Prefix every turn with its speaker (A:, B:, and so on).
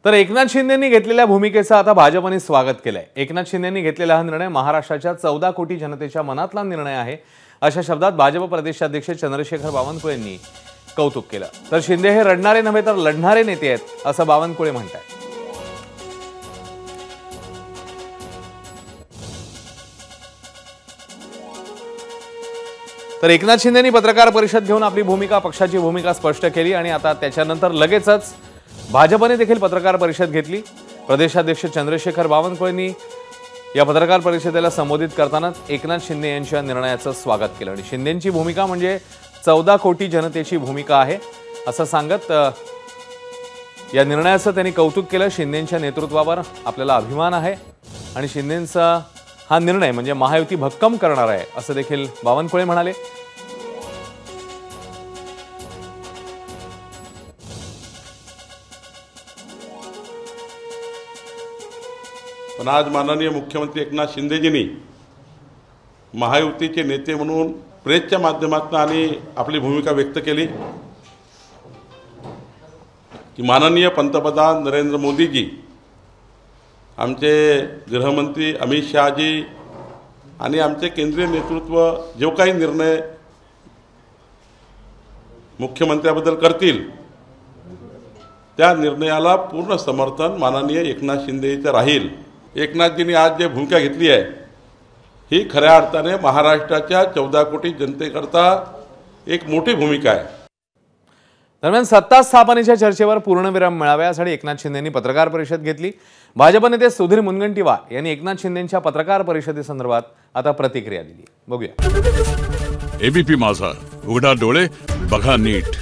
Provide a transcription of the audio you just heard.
A: तर एकनाथ शिंदेंनी घेतलेल्या भूमिकेचं आता भाजपने स्वागत केलंय। एकनाथ शिंदेंनी घेतलेला हा निर्णय महाराष्ट्राच्या 14 कोटी जनतेच्या मनातला निर्णय आहे, अशा शब्दात भाजप प्रदेशाध्यक्ष चंद्रशेखर बावनकुळे यांनी कौतुक केलं। तर शिंदे हे रडणारे नव्हे तर लढणारे नेते आहेत, असं बावनकुळे म्हणतात। तर एकनाथ शिंदेंनी पत्रकार परिषद घेऊन आपली भूमिका, पक्षाची भूमिका स्पष्ट केली आणि आता त्याच्यानंतर लगेचच भाजपने देखील पत्रकार परिषद घेतली। प्रदेशाध्यक्ष चंद्रशेखर बावनकुळेंनी या पत्रकार परिषदेला संबोधित करताना एकनाथ शिंदे यांच्या निर्णयाचं स्वागत केलं आणि शिंदेंची भूमिका म्हणजे 14 कोटी जनतेची भूमिका आहे असं सांगत या निर्णयाचं त्यांनी कौतुक केलं। शिंदेंच्या नेतृत्वावर आपल्याला अभिमान आहे आणि शिंदेंचा हा निर्णय म्हणजे महायुती भक्कम करणार आहे असं देखील बावनकुळे म्हणाले।
B: पण आज माननीय मुख्यमंत्री एकनाथ शिंदेजींनी महायुतीचे नेते म्हणून प्रेसच्या माध्यमातून आणि आपली भूमिका व्यक्त केली की माननीय पंतप्रधान नरेंद्र मोदीजी, आमचे गृहमंत्री अमित शहाजी आणि आमचे केंद्रीय नेतृत्व जो काही निर्णय मुख्यमंत्र्याबद्दल करतील त्या निर्णयाला पूर्ण समर्थन माननीय एकनाथ शिंदेचं राहील। एकनाथजींनी आज जे भूमिका घेतली आहे ही खऱ्या अर्थाने महाराष्ट्राच्या 14 कोटी जनतेकरता एक मोठी भूमिका आहे।
A: दरम्यान सत्ता स्थापनेच्या चर्चेवर पूर्णविराम मिळावा यासाठी एकनाथ शिंदेंनी पत्रकार परिषद घेतली। भाजप नेते सुधीर मुनगंटीवार यांनी एकनाथ शिंदेंच्या पत्रकार परिषदेसंदर्भात आता प्रतिक्रिया दिली। बघूया।
C: एबीपी माझा, उघडा डोळे बघा नीट।